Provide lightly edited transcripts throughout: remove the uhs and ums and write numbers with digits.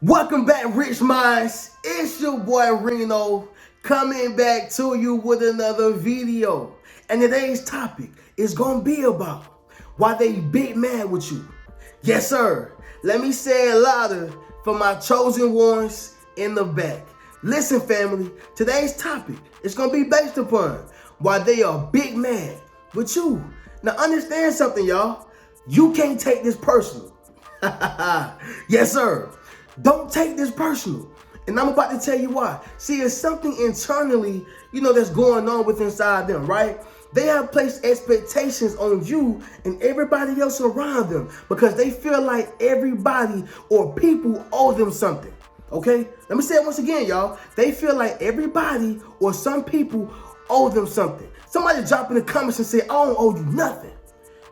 Welcome back, Rich Minds. It's your boy Reno coming back to you with another video. And today's topic is gonna be about why they big mad with you. Yes, sir. Let me say it louder for my chosen ones in the back. Listen, family, today's topic is gonna be based upon why they are big mad with you. Now understand something, y'all. You can't take this personal. Yes, sir. Don't take this personal. And I'm about to tell you why. See, it's something internally, that's going on with inside them, right? They have placed expectations on you and everybody else around them because they feel like everybody or people owe them something. Okay? Let me say it once again, y'all. They feel like everybody or some people owe them something. Somebody drop in the comments and say, I don't owe you nothing.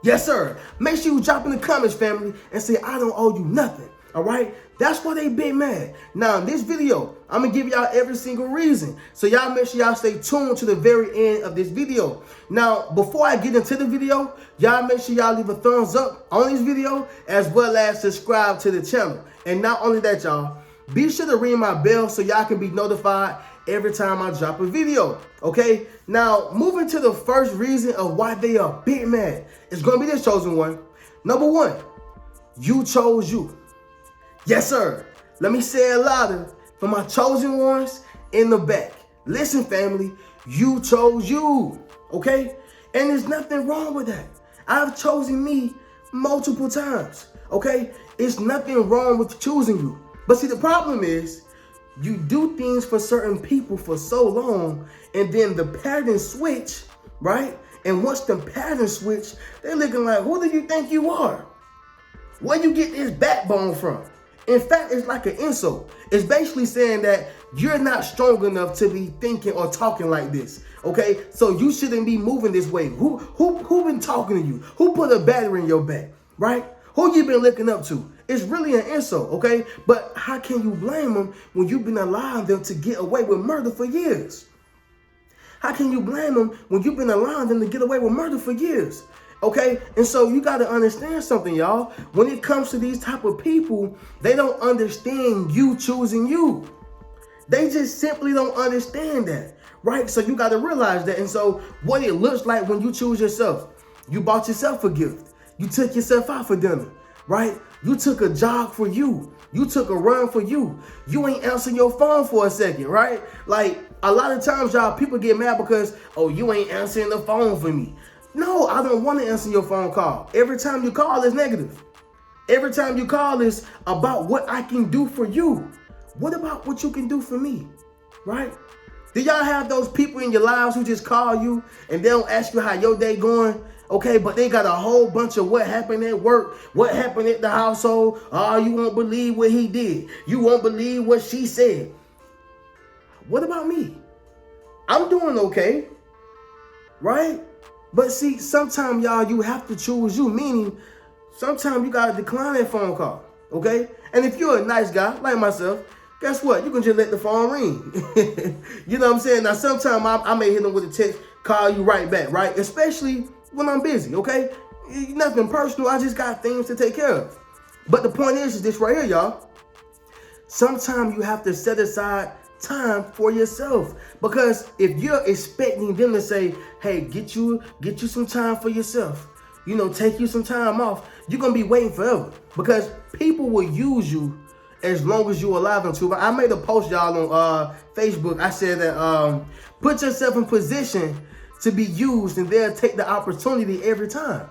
Yes, sir. Make sure you drop in the comments, family, and say, I don't owe you nothing. All right? That's why they big mad. Now, in this video, I'm going to give y'all every single reason. So y'all make sure y'all stay tuned to the very end of this video. Now, before I get into the video, y'all make sure y'all leave a thumbs up on this video as well as subscribe to the channel. And not only that, y'all, be sure to ring my bell so y'all can be notified every time I drop a video, okay? Now, moving to the first reason of why they are big mad. It's going to be this chosen one. Number one, you chose you. Yes, sir. Let me say it louder for my chosen ones in the back. Listen, family, you chose you, okay? And there's nothing wrong with that. I've chosen me multiple times, okay? It's nothing wrong with choosing you. But see, the problem is, you do things for certain people for so long, and then the pattern switch, right? And once the pattern switch, they're looking like, who do you think you are? Where you get this backbone from? In fact, it's like an insult. It's basically saying that you're not strong enough to be thinking or talking like this, okay? So you shouldn't be moving this way. Who been talking to you? Who put a battery in your back, right? Who you been looking up to? It's really an insult, okay? But how can you blame them when you've been allowing them to get away with murder for years? How can you blame them when you've been allowing them to get away with murder for years? Okay? And so you got to understand something, y'all. When it comes to these type of people, they don't understand you choosing you. They just simply don't understand that, right? So you got to realize that. And so what it looks like when you choose yourself, you bought yourself a gift. You took yourself out for dinner, right? You took a jog for you. You took a run for you. You ain't answering your phone for a second, right? Like a lot of times, y'all, people get mad because, oh, you ain't answering the phone for me. No, I don't want to answer your phone call. Every time you call is negative. Every time you call is about what I can do for you. What about what you can do for me, right? Do y'all have those people in your lives who just call you and they don't ask you how your day going? Okay, but they got a whole bunch of what happened at work, what happened at the household. Oh, you won't believe what he did. You won't believe what she said. What about me? I'm doing okay, right? But see, sometimes, y'all, you have to choose you, meaning sometimes you got to decline that phone call, okay? And if you're a nice guy like myself, guess what? You can just let the phone ring. You know what I'm saying? Now, sometimes I may hit them with a text, call you right back, right? Especially when I'm busy, okay? Nothing personal. I just got things to take care of. But the point is this right here, y'all. Sometimes you have to set aside time for yourself, because if you're expecting them to say, hey, get you some time for yourself, take you some time off, you're gonna be waiting forever, because people will use you as long as you allow them to. I made a post, y'all, on Facebook. I said that put yourself in position to be used, and they'll take the opportunity every time.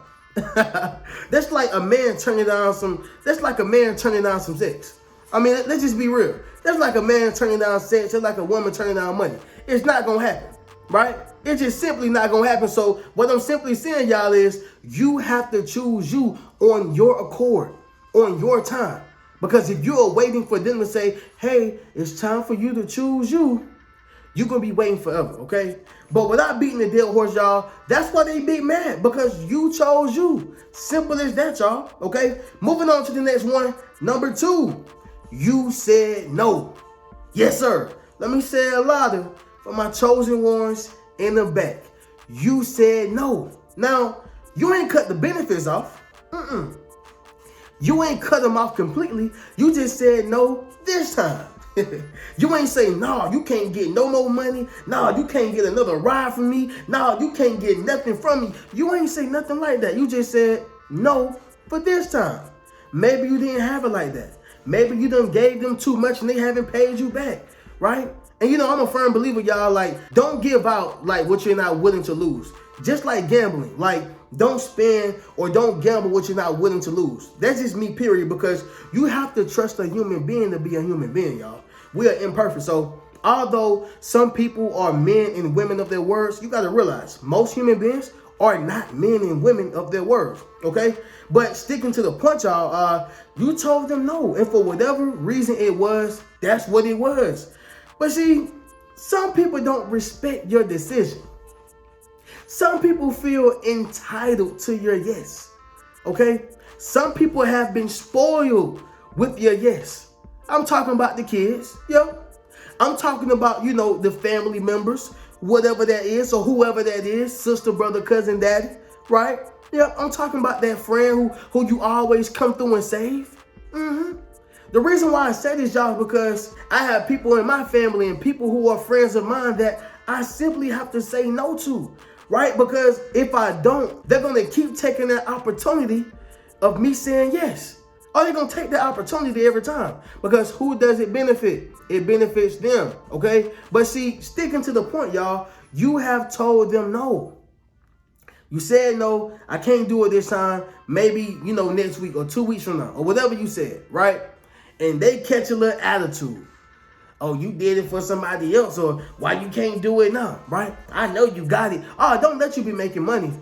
That's like a man turning down some sex. I mean, let's just be real. That's like a man turning down sex. That's like a woman turning down money. It's not going to happen, right? It's just simply not going to happen. So what I'm simply saying, y'all, is you have to choose you on your accord, on your time. Because if you're waiting for them to say, hey, it's time for you to choose you, you're going to be waiting forever, okay? But without beating the dead horse, y'all, that's why they be mad, because you chose you. Simple as that, y'all, okay? Moving on to the next one. Number two. You said no. Yes, sir. Let me say it louder for my chosen ones in the back. You said no. Now, you ain't cut the benefits off. You ain't cut them off completely. You just said no this time. You ain't say, no, you can't get no more money. No, you can't get another ride from me. No, you can't get nothing from me. You ain't say nothing like that. You just said no for this time. Maybe you didn't have it like that. Maybe you done gave them too much and they haven't paid you back, right? And you know, I'm a firm believer, y'all, like, don't give out like what you're not willing to lose. Just like gambling, like, don't spend or don't gamble what you're not willing to lose. That's just me, period, because you have to trust a human being to be a human being, y'all. We are imperfect. So although some people are men and women of their words, you got to realize most human beings are not men and women of their words, okay? But sticking to the point, y'all, you told them no. And for whatever reason it was, that's what it was. But see, some people don't respect your decision. Some people feel entitled to your yes, okay? Some people have been spoiled with your yes. I'm talking about the kids, yo. I'm talking about, you know, the family members, whatever that is, or whoever that is, sister, brother, cousin, daddy, right? Yeah, I'm talking about that friend who you always come through and save. The reason why I say this, y'all, is because I have people in my family and people who are friends of mine that I simply have to say no to, right? Because if I don't, they're going to keep taking that opportunity of me saying yes. Or they're going to take that opportunity every time. Because who does it benefit? It benefits them, okay? But see, sticking to the point, y'all, you have told them no. You said no, I can't do it this time. Maybe, you know, next week or 2 weeks from now or whatever you said, right? And they catch a little attitude. Oh, you did it for somebody else, or why you can't do it now, right? I know you got it. Oh, don't let you be making money.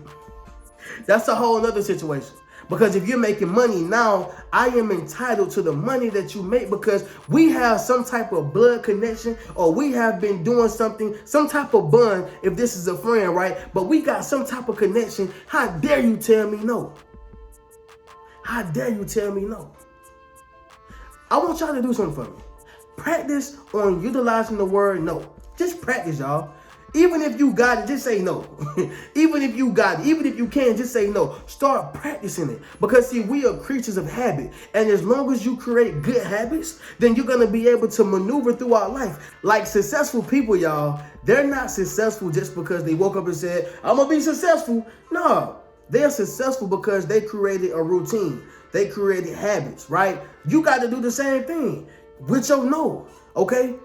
That's a whole other situation. Because if you're making money now, I am entitled to the money that you make because we have some type of blood connection or we have been doing something, some type of bond if this is a friend, right? But we got some type of connection. How dare you tell me no? How dare you tell me no? I want y'all to do something for me. Practice on utilizing the word no. Just practice, y'all. Even if you got it, just say no. Even if you got it, even if you can, just say no. Start practicing it. Because see, we are creatures of habit. And as long as you create good habits, then you're going to be able to maneuver throughout life. Like successful people, y'all, they're not successful just because they woke up and said, I'm going to be successful. No, they're successful because they created a routine. They created habits, right? You got to do the same thing with your no, okay?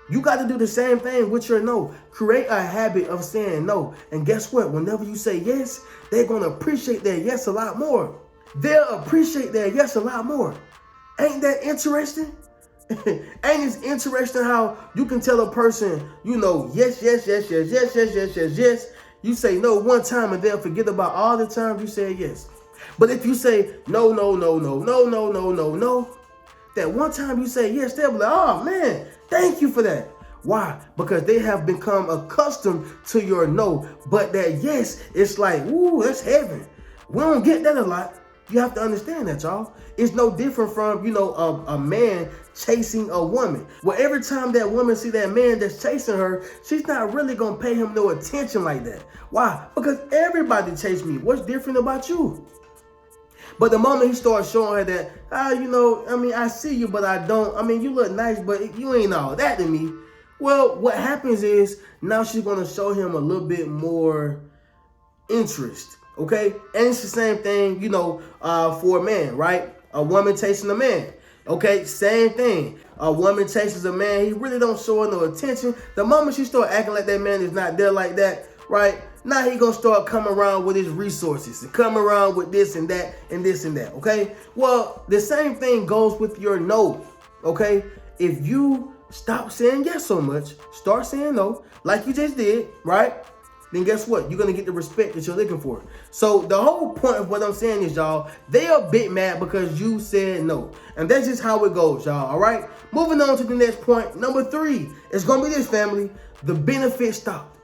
You got to do the same thing with your no. Create a habit of saying no. And guess what? Whenever you say yes, they're going to appreciate their yes a lot more. They'll appreciate their yes a lot more. Ain't that interesting? Ain't it interesting how you can tell a person, you know, yes, yes, yes, yes, yes, yes, yes, yes, yes. You say no one time and they'll forget about all the times you said yes. But if you say no, no, no, no, no, no, no, no, no, that one time you say yes, they'll be like, oh man, thank you for that. Why? Because they have become accustomed to your no. But that yes, it's like, ooh, that's heaven. We don't get that a lot. You have to understand that, y'all. It's no different from, you know, a man chasing a woman. Well, every time that woman see that man that's chasing her, she's not really going to pay him no attention like that. Why? Because everybody chase me. What's different about you? But the moment he starts showing her that, you know, I mean, I see you, but I don't. I mean, you look nice, but you ain't all that to me. Well, what happens is now she's going to show him a little bit more interest, okay? And it's the same thing, you know, for a man, right? A woman chasing a man, okay? Same thing. A woman chases a man. He really don't show her no attention. The moment she start acting like that man is not there like that, right? Now he gonna start coming around with his resources and come around with this and that and this and that, okay? Well, the same thing goes with your no, okay? If you stop saying yes so much, start saying no, like you just did, right? Then guess what? You're gonna get the respect that you're looking for. So the whole point of what I'm saying is, y'all, they are a bit mad because you said no. And that's just how it goes, y'all, all right? Moving on to the next point. Number 3, it's gonna be this, family. The benefit stopped.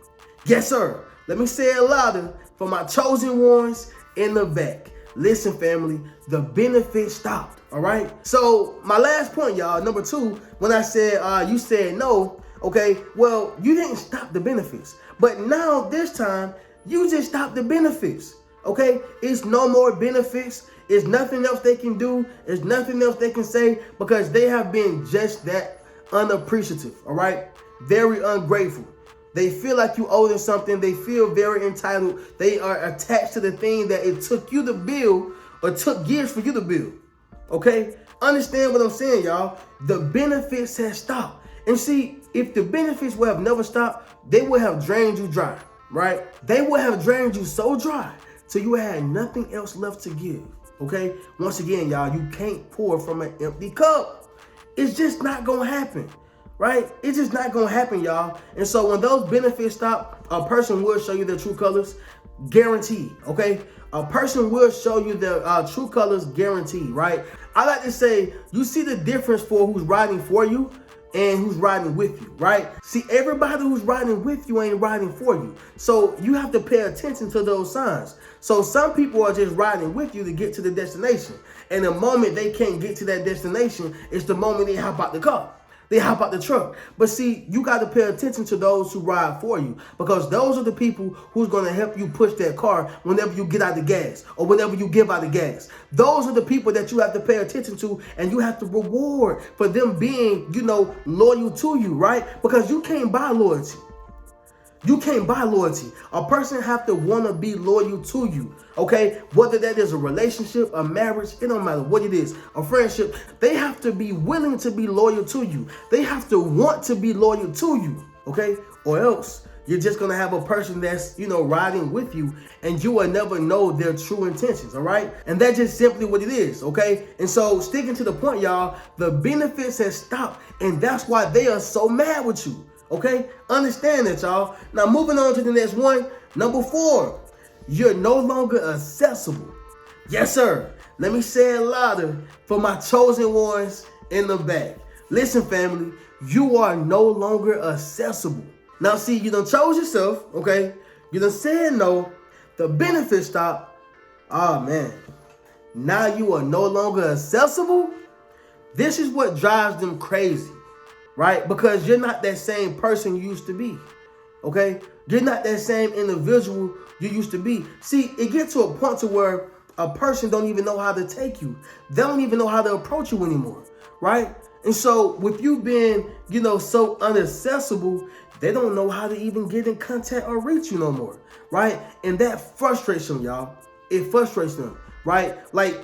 Yes, sir. Let me say it louder for my chosen ones in the back. Listen, family, the benefit stopped, all right? So my last point, y'all, number 2, when I said you said no, okay, well, you didn't stop the benefits. But now this time, you just stopped the benefits, Okay? It's no more benefits. It's nothing else they can do. It's nothing else they can say because they have been just that unappreciative, all right? Very ungrateful. They feel like you owe them something. They feel very entitled. They are attached to the thing that it took you to build or took years for you to build. Okay? Understand what I'm saying, y'all. The benefits have stopped. And see, if the benefits would have never stopped, they would have drained you dry, right? They would have drained you so dry till you had nothing else left to give. Okay? Once again, y'all, you can't pour from an empty cup. It's just not gonna happen, right? It's just not gonna happen, y'all. And so when those benefits stop, a person will show you their true colors, guaranteed, okay? A person will show you their true colors, guaranteed, right? I like to say, you see the difference for who's riding for you and who's riding with you, right? See, everybody who's riding with you ain't riding for you. So you have to pay attention to those signs. So some people are just riding with you to get to the destination. And the moment they can't get to that destination, it's the moment they hop out the car. They hop out the truck. But see, you got to pay attention to those who ride for you, because those are the people who's going to help you push that car whenever you get out the gas or whenever you give out the gas. Those are the people that you have to pay attention to, and you have to reward for them being, loyal to you, right? Because you can't buy loyalty. You can't buy loyalty. A person have to want to be loyal to you, okay? Whether that is a relationship, a marriage, it don't matter what it is, a friendship. They have to be willing to be loyal to you. They have to want to be loyal to you, okay? Or else you're just going to have a person that's, riding with you, and you will never know their true intentions, all right? And that's just simply what it is, okay? And so sticking to the point, y'all, the benefits have stopped, and that's why they are so mad with you. Okay, understand that, y'all. Now, moving on to the next one, number 4, you're no longer accessible. Yes, sir. Let me say it louder for my chosen ones in the back. Listen, family, you are no longer accessible. Now, see, you done chose yourself, okay? You done said no. The benefits stop. Oh, man. Now you are no longer accessible. This is what drives them crazy. Right? Because you're not that same person you used to be. Okay? You're not that same individual you used to be. See, it gets to a point to where a person don't even know how to take you. They don't even know how to approach you anymore. Right? And so with you being, so inaccessible, they don't know how to even get in contact or reach you no more. Right? And that frustrates them, y'all. It frustrates them. Right? Like,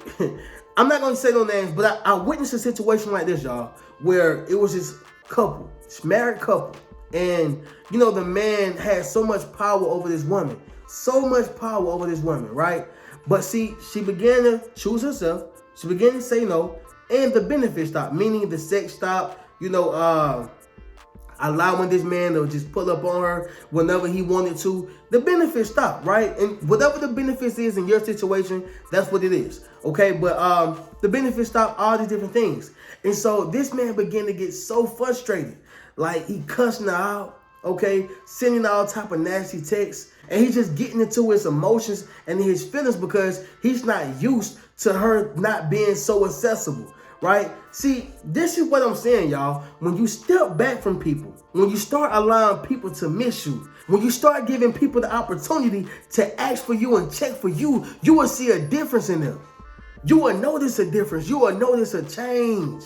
I'm not going to say no names, but I witnessed a situation like this, y'all, where it was this couple, this married couple, and the man had so much power over this woman, right? But see, she began to choose herself. She began to say no, and the benefits stopped, meaning the sex stopped. Allowing this man to just pull up on her whenever he wanted to. The benefits stop, right? And whatever the benefits is in your situation, that's what it is, okay? But the benefits stop, all these different things. And so this man began to get so frustrated. Like, he cussing her out, okay? Sending all type of nasty texts. And he's just getting into his emotions and his feelings because he's not used to her not being so accessible. Right? See, this is what I'm saying, y'all. When you step back from people, when you start allowing people to miss you, when you start giving people the opportunity to ask for you and check for you, you will see a difference in them. You will notice a difference. You will notice a change.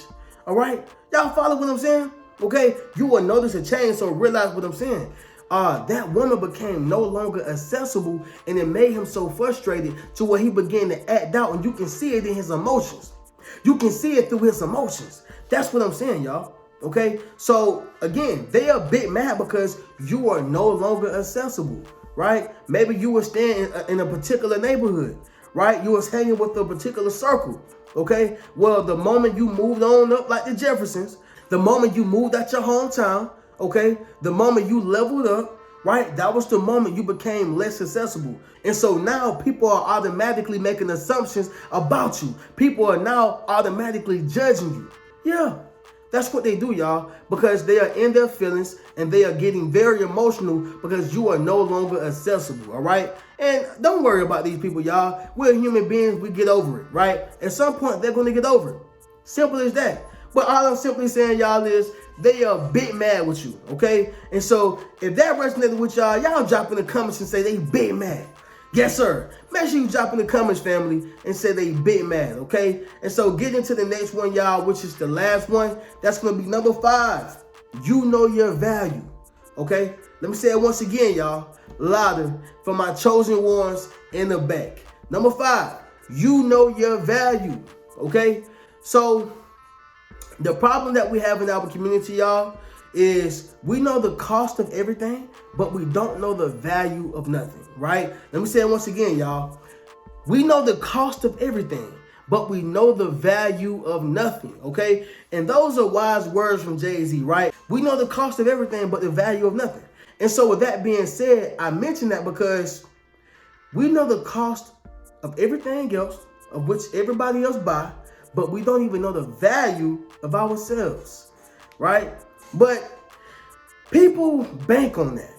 All right? Y'all follow what I'm saying? Okay? You will notice a change, so realize what I'm saying. That woman became no longer accessible, and it made him so frustrated to where he began to act out, and you can see it in his emotions. You can see it through his emotions. That's what I'm saying, y'all. Okay? So, again, they are a bit mad because you are no longer accessible, right? Maybe you were staying in a particular neighborhood, right? You was hanging with a particular circle, okay? Well, the moment you moved on up like the Jeffersons, the moment you moved out your hometown, okay? The moment you leveled up, right? That was the moment you became less accessible. And so now people are automatically making assumptions about you. People are now automatically judging you. Yeah, that's what they do, y'all, because they are in their feelings and they are getting very emotional because you are no longer accessible, all right? And don't worry about these people, y'all. We're human beings. We get over it, right? At some point, they're going to get over it. Simple as that. But all I'm simply saying, y'all, is they are a bit mad with you, okay? And so if that resonated with y'all, y'all drop in the comments and say they bit mad. Yes, sir. Make sure you drop in the comments, family, and say they big mad, okay? And so get into the next one, y'all, which is the last one. That's going to be number 5. You know your value, okay? Let me say it once again, y'all, louder for my chosen ones in the back. Number 5, you know your value, okay? So the problem that we have in our community, y'all, is we know the cost of everything, but we don't know the value of nothing, right? Let me say it once again, y'all. We know the cost of everything, but we know the value of nothing, okay? And those are wise words from Jay-Z, right? We know the cost of everything, but the value of nothing. And so with that being said, I mention that because we know the cost of everything else, of which everybody else buy, but we don't even know the value of ourselves, right? But people bank on that.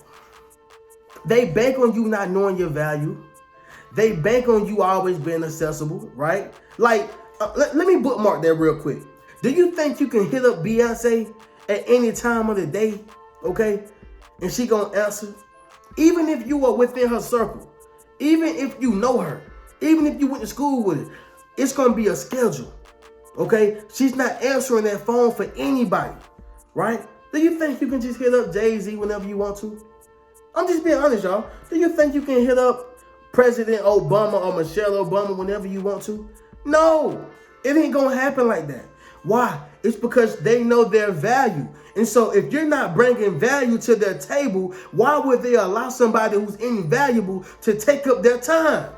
They bank on you not knowing your value. They bank on you always being accessible, right? Like, let me bookmark that real quick. Do you think you can hit up Beyonce at any time of the day, okay? And she gonna answer? Even if you are within her circle, even if you know her, even if you went to school with her, it's gonna be a schedule, okay? She's not answering that phone for anybody, right? Do you think you can just hit up Jay-Z whenever you want to? I'm just being honest, y'all. Do you think you can hit up President Obama or Michelle Obama whenever you want to? No, it ain't gonna happen like that. Why? It's because they know their value. And so if you're not bringing value to their table, why would they allow somebody who's invaluable to take up their time?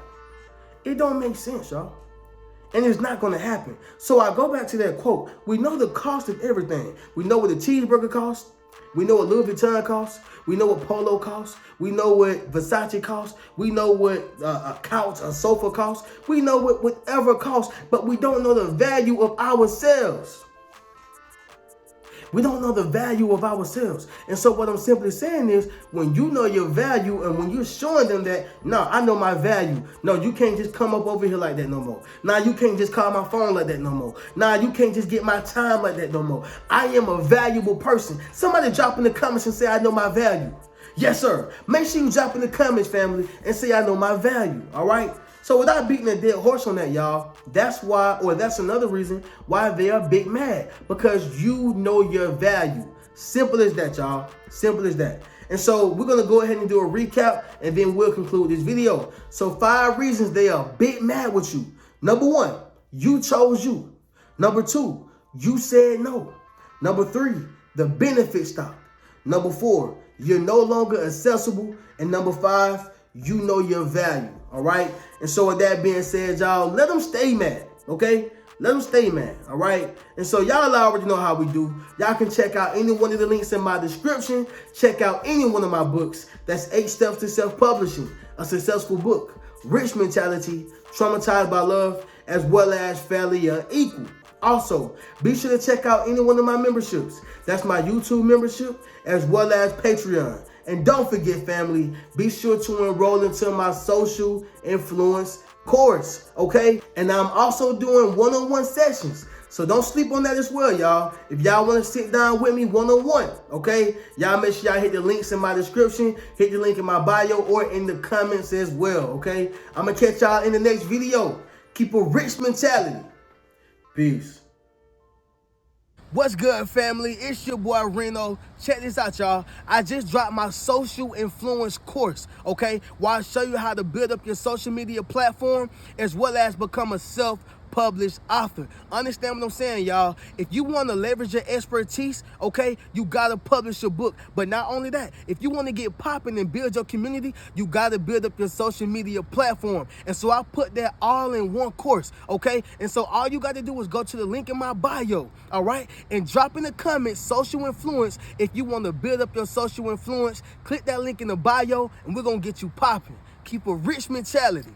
It don't make sense, y'all. And it's not going to happen. So I go back to that quote. We know the cost of everything. We know what a cheeseburger costs. We know what Louis Vuitton costs. We know what Polo costs. We know what Versace costs. We know what a couch, a sofa costs. We know what whatever costs, but we don't know the value of ourselves. We don't know the value of ourselves. And so what I'm simply saying is, when you know your value and when you're showing them that, no, I know my value. No, you can't just come up over here like that no more. Nah, you can't just call my phone like that no more. Nah, you can't just get my time like that no more. I am a valuable person. Somebody drop in the comments and say, I know my value. Yes, sir. Make sure you drop in the comments, family, and say, I know my value. All right? So without beating a dead horse on that, y'all, that's why, or that's another reason why they are big mad. Because you know your value. Simple as that, y'all. Simple as that. And so we're going to go ahead and do a recap, and then we'll conclude this video. So 5 reasons they are big mad with you. Number 1, you chose you. Number 2, you said no. Number 3, the benefit stopped. Number 4, you're no longer accessible. And number 5, you know your value. All right. And so with that being said, y'all, let them stay mad. Okay. Let them stay mad. All right. And so y'all already know how we do. Y'all can check out any one of the links in my description. Check out any one of my books. That's 8 Steps to Self-Publishing, a successful book, Rich Mentality, Traumatized by Love, as well as Fairly Unequal. Also, be sure to check out any one of my memberships. That's my YouTube membership as well as Patreon. And don't forget, family, be sure to enroll into my social influence course, okay? And I'm also doing one-on-one sessions. So don't sleep on that as well, y'all. If y'all want to sit down with me one-on-one, okay? Y'all make sure y'all hit the links in my description, hit the link in my bio, or in the comments as well, okay? I'm going to catch y'all in the next video. Keep a rich mentality. Peace. What's good, family? It's your boy Reno. Check this out, y'all. I just dropped my social influence course, okay? Where I show you how to build up your social media platform as well as become a self-published author. Understand what I'm saying, y'all? If you want to leverage your expertise, okay, you got to publish your book. But not only that, if you want to get popping and build your community, you got to build up your social media platform. And so I put that all in one course, okay? And so all you got to do is go to the link in my bio, all right? And drop in the comments, social influence. If you want to build up your social influence, click that link in the bio and we're going to get you popping. Keep a rich mentality.